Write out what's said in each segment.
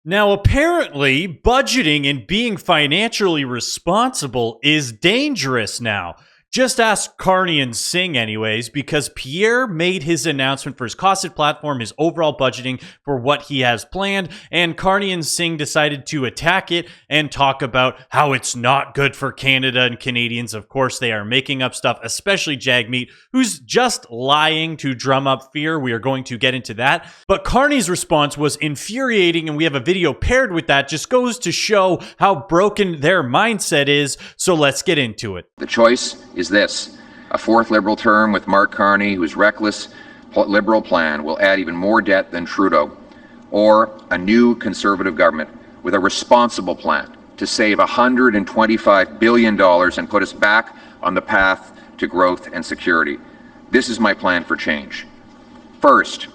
Now, apparently, budgeting and being financially responsible is dangerous now. Just ask Carney and Singh, anyways, because Pierre made his announcement for his costed platform, his overall budgeting for what he has planned, and Carney and Singh decided to attack it and talk about how it's not good for Canada and Canadians. Of course, they are making up stuff, especially Jagmeet, who's just lying to drum up fear. We are going to get into that. But Carney's response was infuriating, and we have a video paired with that. Just goes to show how broken their mindset is. So let's get into it. The choice is this: a fourth Liberal term with Mark Carney, whose reckless Liberal plan will add even more debt than Trudeau, or a new Conservative government with a responsible plan to save $125 billion and put us back on the path to growth and security. This is my plan for change. First,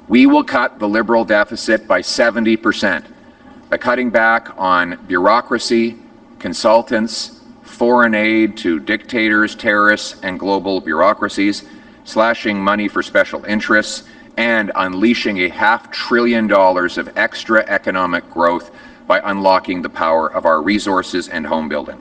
we will cut the Liberal deficit by 70% by cutting back on bureaucracy, consultants, foreign aid to dictators, terrorists, and global bureaucracies, slashing money for special interests, and unleashing $500 billion of extra economic growth by unlocking the power of our resources and home building.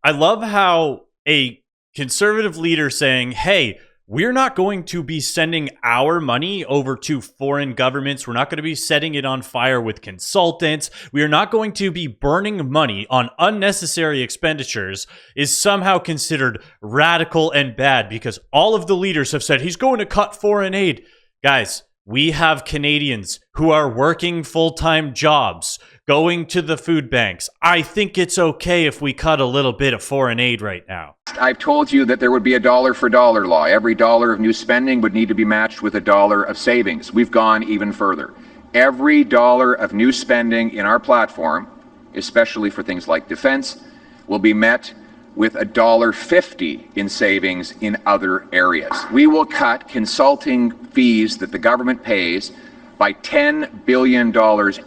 I love how a conservative leader saying, hey, we're not going to be sending our money over to foreign governments. We're not going to be setting it on fire with consultants. We are not going to be burning money on unnecessary expenditures is somehow considered radical and bad because all of the leaders have said he's going to cut foreign aid. Guys, we have Canadians who are working full-time jobs, going to the food banks. I think it's okay if we cut a little bit of foreign aid right now. I've told you that there would be a dollar for dollar law. Every dollar of new spending would need to be matched with a dollar of savings. We've gone even further. Every dollar of new spending in our platform, especially for things like defense, will be met with $1.50 in savings in other areas. We will cut consulting fees that the government pays by $10 billion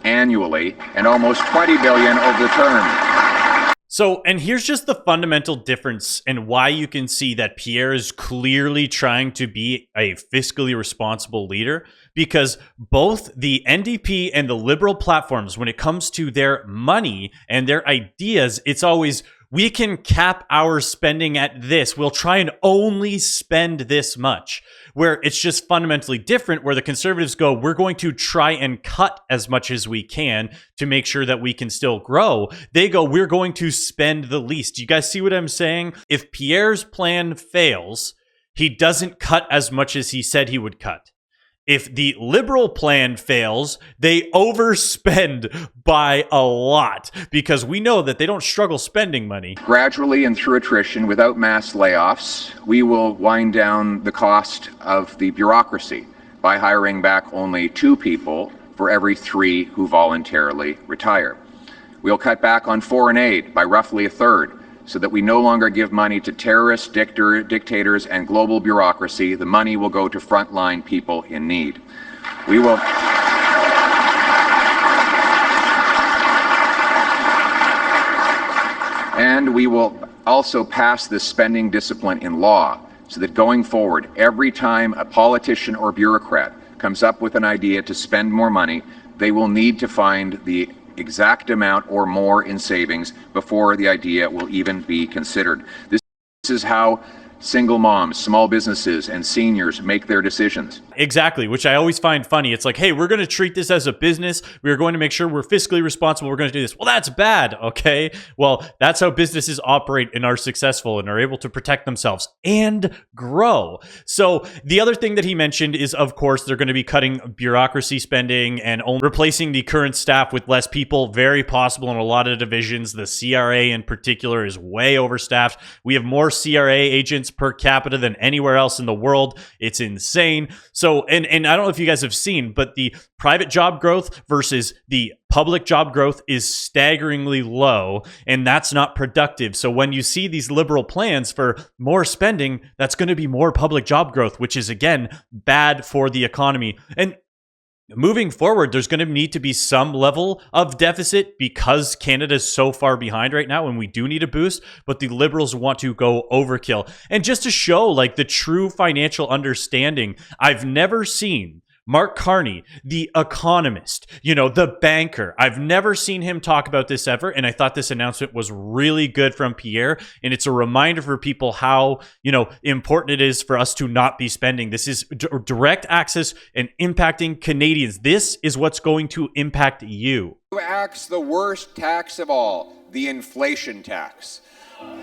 annually and almost $20 billion over the term. So, and here's just the fundamental difference and why you can see that Pierre is clearly trying to be a fiscally responsible leader, because both the NDP and the Liberal platforms, when it comes to their money and their ideas, it's always, we can cap our spending at this. We'll try and only spend this much. Where it's just fundamentally different, where the Conservatives go, we're going to try and cut as much as we can to make sure that we can still grow. They go, we're going to spend the least. Do you guys see what I'm saying? If Pierre's plan fails, he doesn't cut as much as he said he would cut. If the Liberal plan fails, they overspend by a lot because we know that they don't struggle spending money. Gradually and through attrition, without mass layoffs, we will wind down the cost of the bureaucracy by hiring back only 2 people for every 3 who voluntarily retire. We'll cut back on foreign aid by roughly 1/3, so that we no longer give money to terrorists, dictators, and global bureaucracy. The money will go to frontline people in need. We will also pass this spending discipline in law, so that going forward, every time a politician or bureaucrat comes up with an idea to spend more money, they will need to find the exact amount or more in savings before the idea will even be considered. This is how single moms, small businesses, and seniors make their decisions. Exactly, which I always find funny. It's like, hey, we're going to treat this as a business. We're going to make sure we're fiscally responsible. We're going to do this. Well, that's bad, okay? Well, that's how businesses operate and are successful and are able to protect themselves and grow. So the other thing that he mentioned is, of course, they're going to be cutting bureaucracy spending and only replacing the current staff with less people. Very possible in a lot of divisions. The CRA in particular is way overstaffed. We have more CRA agents per capita than anywhere else in the world. It's insane. So, and I don't know if you guys have seen, but the private job growth versus the public job growth is staggeringly low, and that's not productive. So when you see these Liberal plans for more spending, that's going to be more public job growth, which is, again, bad for the economy. And moving forward, there's going to need to be some level of deficit because Canada is so far behind right now and we do need a boost, but the Liberals want to go overkill. And just to show like the true financial understanding, I've never seen Mark Carney, the economist, the banker. I've never seen him talk about this ever, and I thought this announcement was really good from Pierre, and it's a reminder for people how, important it is for us to not be spending. This is direct access and impacting Canadians. This is what's going to impact you. Who acts the worst tax of all? The inflation tax.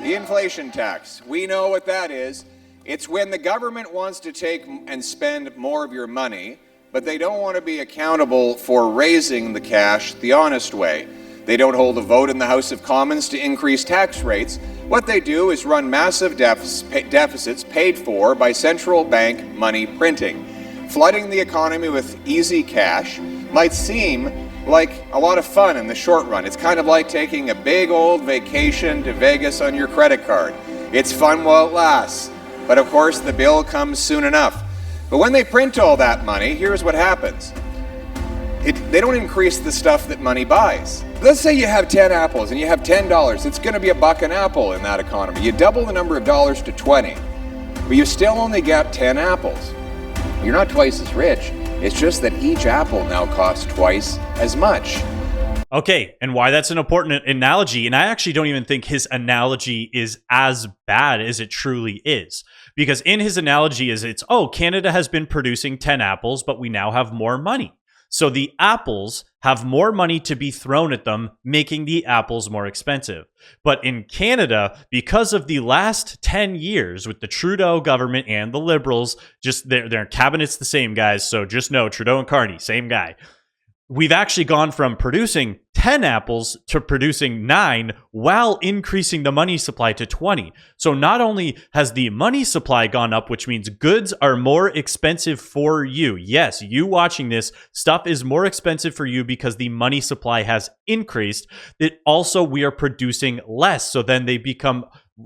The inflation tax. We know what that is. It's when the government wants to take and spend more of your money, but they don't want to be accountable for raising the cash the honest way. They don't hold a vote in the House of Commons to increase tax rates. What they do is run massive deficits paid for by central bank money printing. Flooding the economy with easy cash might seem like a lot of fun in the short run. It's kind of like taking a big old vacation to Vegas on your credit card. It's fun while it lasts, but of course the bill comes soon enough. But when they print all that money, here's what happens. They don't increase the stuff that money buys. Let's say you have 10 apples and you have $10. It's going to be $1 an apple in that economy. You double the number of dollars to 20, but you still only get 10 apples. You're not twice as rich. It's just that each apple now costs twice as much. Okay, and why that's an important analogy, and I actually don't even think his analogy is as bad as it truly is. Because in his analogy Canada has been producing 10 apples, but we now have more money. So the apples have more money to be thrown at them, making the apples more expensive. But in Canada, because of the last 10 years with the Trudeau government and the Liberals, just their cabinet's the same, guys. So just know Trudeau and Carney, same guy. We've actually gone from producing 10 apples to producing 9 while increasing the money supply to 20. So not only has the money supply gone up, which means goods are more expensive for you. Yes, you watching this, stuff is more expensive for you because the money supply has increased. It also, we are producing less. So then they become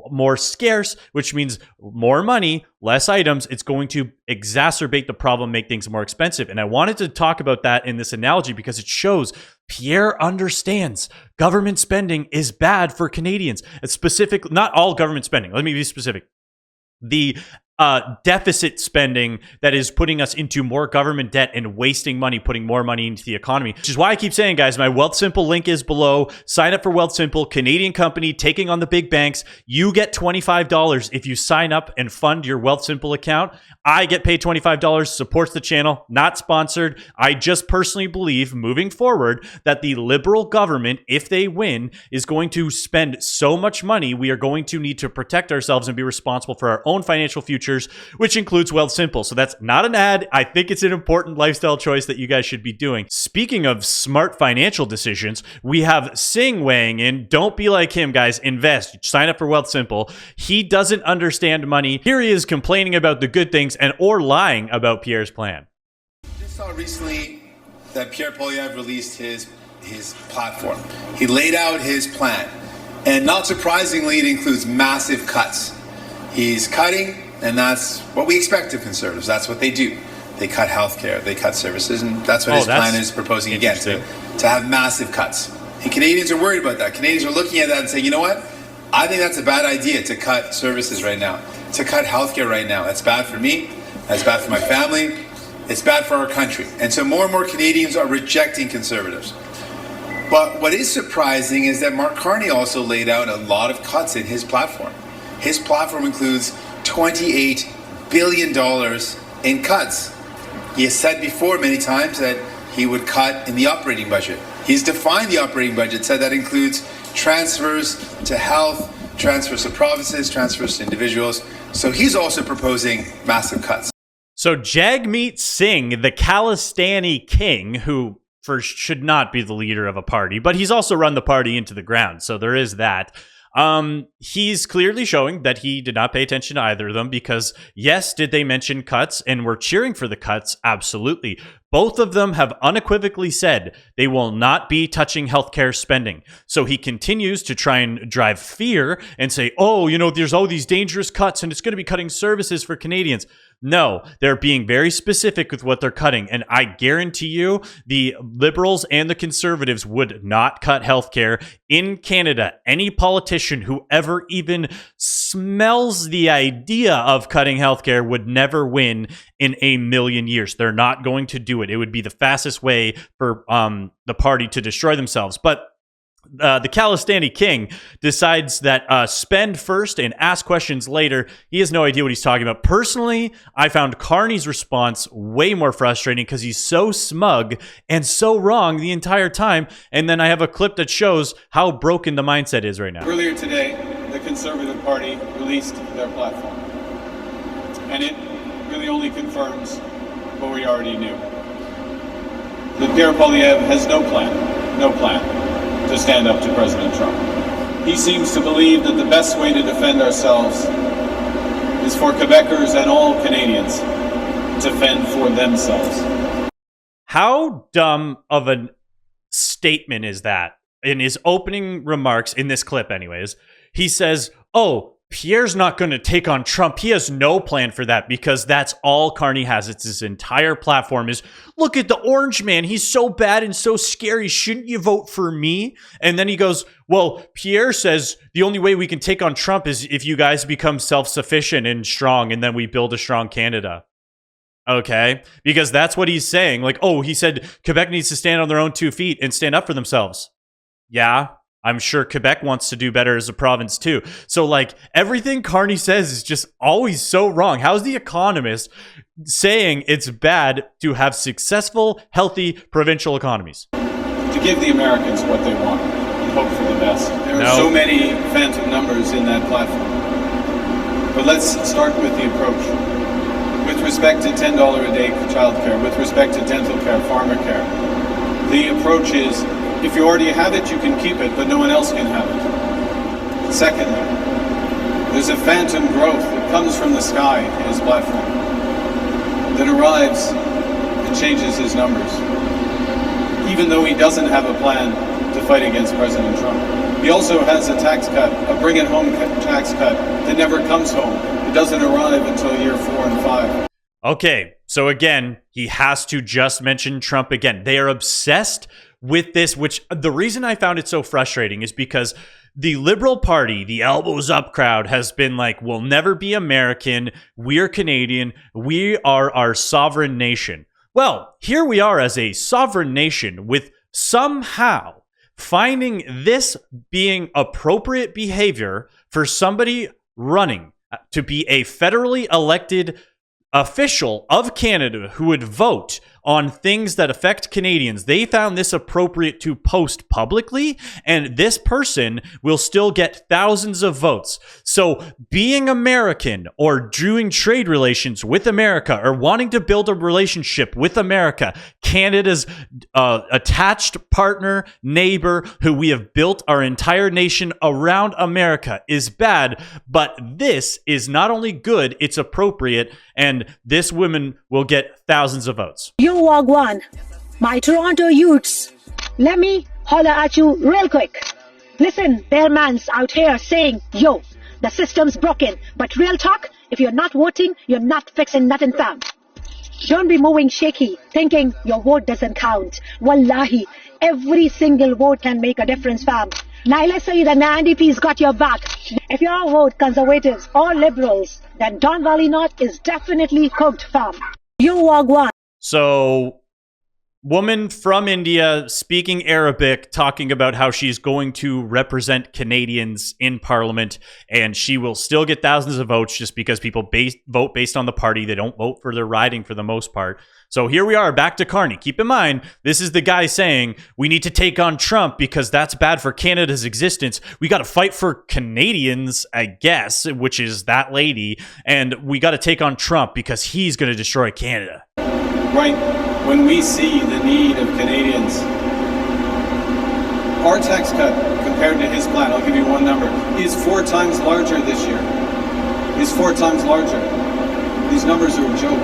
more scarce, which means more money, less items. It's going to exacerbate the problem, make things more expensive. And I wanted to talk about that in this analogy because it shows Pierre understands government spending is bad for Canadians. It's specific, not all government spending. Let me be specific. The deficit spending that is putting us into more government debt and wasting money, putting more money into the economy, which is why I keep saying, guys, my Wealthsimple link is below. Sign up for Wealthsimple, Canadian company taking on the big banks. You get $25 if you sign up and fund your Wealthsimple account. I get paid $25, supports the channel, not sponsored. I just personally believe moving forward that the Liberal government, if they win, is going to spend so much money, we are going to need to protect ourselves and be responsible for our own financial futures, which includes Wealthsimple. So that's not an ad. I think it's an important lifestyle choice that you guys should be doing. Speaking of smart financial decisions, we have Singh weighing in. Don't be like him, guys. Invest. Sign up for Wealthsimple. He doesn't understand money. Here he is complaining about the good things or lying about Pierre's plan. Just saw recently that Pierre Poilievre released his platform. He laid out his plan, and not surprisingly, it includes massive cuts. He's cutting, and that's what we expect of conservatives. That's what they do. They cut healthcare, they cut services, and that's what his plan is proposing again, to have massive cuts. And Canadians are worried about that. Canadians are looking at that and saying, you know what? I think that's a bad idea to cut services right now, to cut healthcare right now. That's bad for me. That's bad for my family. It's bad for our country. And so more and more Canadians are rejecting conservatives. But what is surprising is that Mark Carney also laid out a lot of cuts in his platform. His platform includes $28 billion in cuts. He has said before many times that he would cut in the operating budget. He's defined the operating budget, said that includes transfers to health, transfers to provinces, transfers to individuals. So he's also proposing massive cuts. So Jagmeet Singh, the Khalistani king, who first should not be the leader of a party, but he's also run the party into the ground. So there is that. He's clearly showing that he did not pay attention to either of them because, yes, did they mention cuts and we're cheering for the cuts? Absolutely. Both of them have unequivocally said they will not be touching healthcare spending. So he continues to try and drive fear and say, oh, there's all these dangerous cuts and it's going to be cutting services for Canadians. No, they're being very specific with what they're cutting. And I guarantee you the liberals and the conservatives would not cut healthcare in Canada. Any politician who ever even smells the idea of cutting healthcare would never win in a million years. They're not going to do it. It would be the fastest way for the party to destroy themselves. But the Khalistani king decides that spend first and ask questions later. He has no idea what he's talking about. Personally, I found Carney's response way more frustrating because he's so smug and so wrong the entire time. And then I have a clip that shows how broken the mindset is right now. Earlier today, the Conservative Party released their platform. And it really only confirms what we already knew. That Pierre Poilievre has no plan to stand up to President Trump. He seems to believe that the best way to defend ourselves is for Quebecers and all Canadians to fend for themselves. How dumb of a statement is that? In his opening remarks, in this clip anyways, he says, oh, Pierre's not going to take on Trump. He has no plan for that because that's all Carney has. It's his entire platform is, look at the orange man. He's so bad and so scary. Shouldn't you vote for me? And then he goes, well, Pierre says the only way we can take on Trump is if you guys become self-sufficient and strong, and then we build a strong Canada. Okay? Because that's what he's saying. Like, oh, he said Quebec needs to stand on their own 2 feet and stand up for themselves. Yeah. I'm sure Quebec wants to do better as a province too. So like everything Carney says is just always so wrong. How's The Economist saying it's bad to have successful, healthy provincial economies? To give the Americans what they want and hope for the best. There are so many phantom numbers in that platform. But let's start with the approach. With respect to $10 a day for childcare, with respect to dental care, pharma care, the approach is, if you already have it, you can keep it, but no one else can have it. Secondly, there's a phantom growth that comes from the sky in his platform that arrives and changes his numbers, even though he doesn't have a plan to fight against President Trump. He also has a tax cut, a bring-it-home tax cut that never comes home. It doesn't arrive until year 4 and 5. Okay, so again, he has to just mention Trump again. They are obsessed with this, which the reason I found it so frustrating is because the Liberal Party, the elbows up crowd, has been like, we'll never be American. We're Canadian. We are our sovereign nation. Well, here we are as a sovereign nation with somehow finding this being appropriate behavior for somebody running to be a federally elected official of Canada who would vote on things that affect Canadians. They found this appropriate to post publicly, and this person will still get thousands of votes. So being American or doing trade relations with America or wanting to build a relationship with America, Canada's attached partner, neighbor, who we have built our entire nation around America, is bad. But this is not only good, it's appropriate, and this woman will get thousands of votes. Yo, Wagwan, my Toronto youths, let me holler at you real quick. Listen, there man's out here saying, yo, the system's broken. But real talk, if you're not voting, you're not fixing nothing, fam. Don't be moving shaky, thinking your vote doesn't count. Wallahi, every single vote can make a difference, fam. Now let's say the NDP's got your back. If you vote Conservatives or Liberals, then Don Valley North is definitely cooked, fam. Yo, Wagwan. So, woman from India speaking Arabic, talking about how she's going to represent Canadians in Parliament, and she will still get thousands of votes just because people vote based on the party. They don't vote for their riding for the most part. So here we are, back to Carney. Keep in mind, this is the guy saying we need to take on Trump because that's bad for Canada's existence. We got to fight for Canadians, I guess, which is that lady, and we got to take on Trump because he's going to destroy Canada. Right when we see the need of Canadians, our tax cut compared to his plan, I'll give you one number, is 4 times larger this year. Is 4 times larger. These numbers are a joke.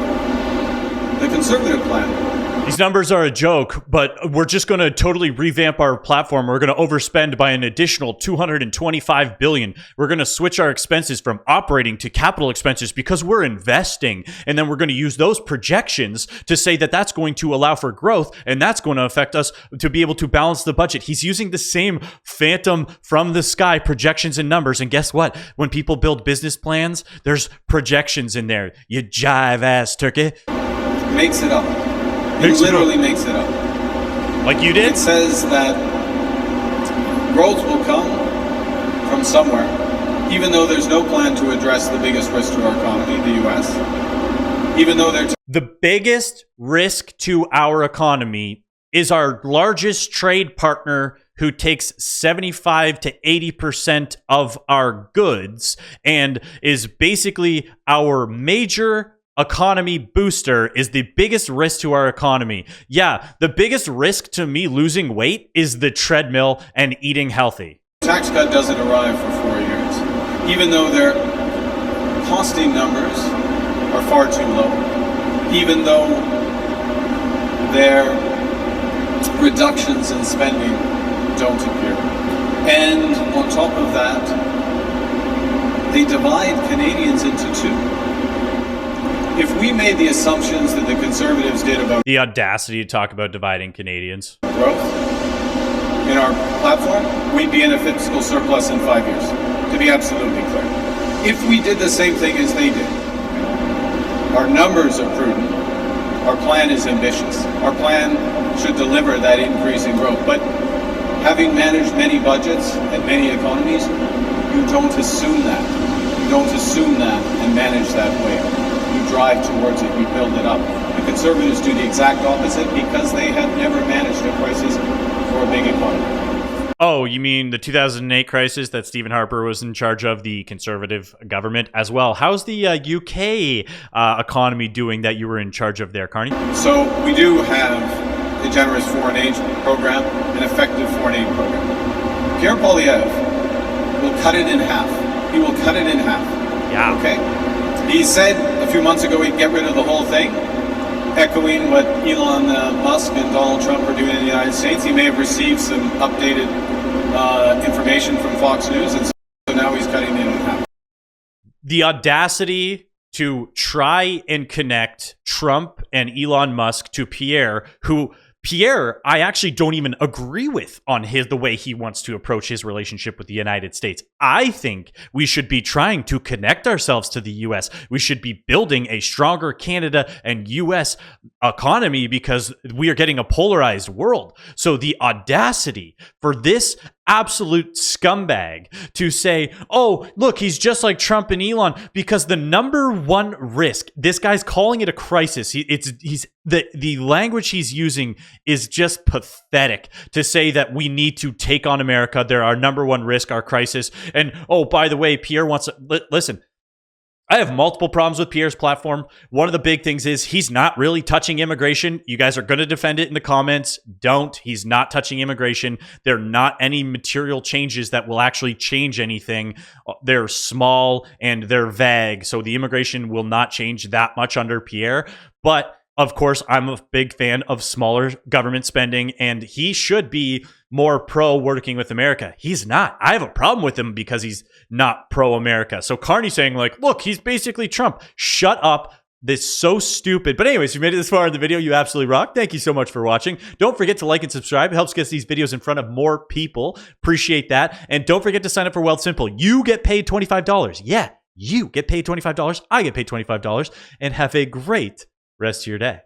The Conservative plan These numbers are a joke, but we're just going to totally revamp our platform. We're going to overspend by an additional $225 billion. We're going to switch our expenses from operating to capital expenses because we're investing. And then we're going to use those projections to say that that's going to allow for growth, and that's going to affect us to be able to balance the budget. He's using the same phantom from the sky projections and numbers. And guess what? When people build business plans, there's projections in there. You jive ass turkey. Makes it up. He literally makes it up. Like you did? It says that growth will come from somewhere, even though there's no plan to address the biggest risk to our economy, the U.S. Even though the biggest risk to our economy is our largest trade partner, who takes 75 to 80% of our goods and is basically our major economy booster, is the biggest risk to our economy. Yeah, the biggest risk to me losing weight is the treadmill and eating healthy. Tax cut doesn't arrive for 4 years, even though their costing numbers are far too low, even though their reductions in spending don't appear. And on top of that, they divide Canadians into two. If we made the assumptions that the Conservatives did about the audacity to talk about dividing Canadians growth in our platform, we'd be in a fiscal surplus in 5 years, to be absolutely clear. If we did the same thing as they did, our numbers are prudent, our plan is ambitious, our plan should deliver that increase in growth. But having managed many budgets and many economies, you don't assume that. You don't assume that and manage that way. You drive towards it, you build it up. The Conservatives do the exact opposite because they have never managed a crisis for a big economy. Oh, you mean the 2008 crisis that Stephen Harper was in charge of, the Conservative government as well? How's the UK economy doing that you were in charge of there, Carney? So we do have a generous foreign aid program, an effective foreign aid program. Pierre Poilievre will cut it in half. He will cut it in half. Yeah. Okay? He said a few months ago he'd get rid of the whole thing, echoing what Elon Musk and Donald Trump are doing in the United States. He may have received some updated information from Fox News, and so now he's cutting it in half. The audacity to try and connect Trump and Elon Musk to Pierre, who Pierre, I actually don't even agree with on the way he wants to approach his relationship with the United States. I think we should be trying to connect ourselves to the U.S. We should be building a stronger Canada and U.S. economy because we are getting a polarized world. So the audacity for this absolute scumbag to say, oh, look, he's just like Trump and Elon, because the number one risk, this guy's calling it a crisis. The language he's using is just pathetic to say that we need to take on America. They're our number one risk, our crisis. And oh, by the way, Pierre wants to listen. I have multiple problems with Pierre's platform. One of the big things is he's not really touching immigration. You guys are going to defend it in the comments. Don't. He's not touching immigration. There are not any material changes that will actually change anything. They're small and they're vague. So the immigration will not change that much under Pierre. But of course, I'm a big fan of smaller government spending, and he should be more pro working with America. He's not. I have a problem with him because he's not pro-America. So Carney saying like, look, he's basically Trump. Shut up. This is so stupid. But anyways, if you made it this far in the video, you absolutely rock. Thank you so much for watching. Don't forget to like and subscribe. It helps get these videos in front of more people. Appreciate that. And don't forget to sign up for Wealth Simple. You get paid $25. Yeah, you get paid $25. I get paid $25. And have a great rest of your day.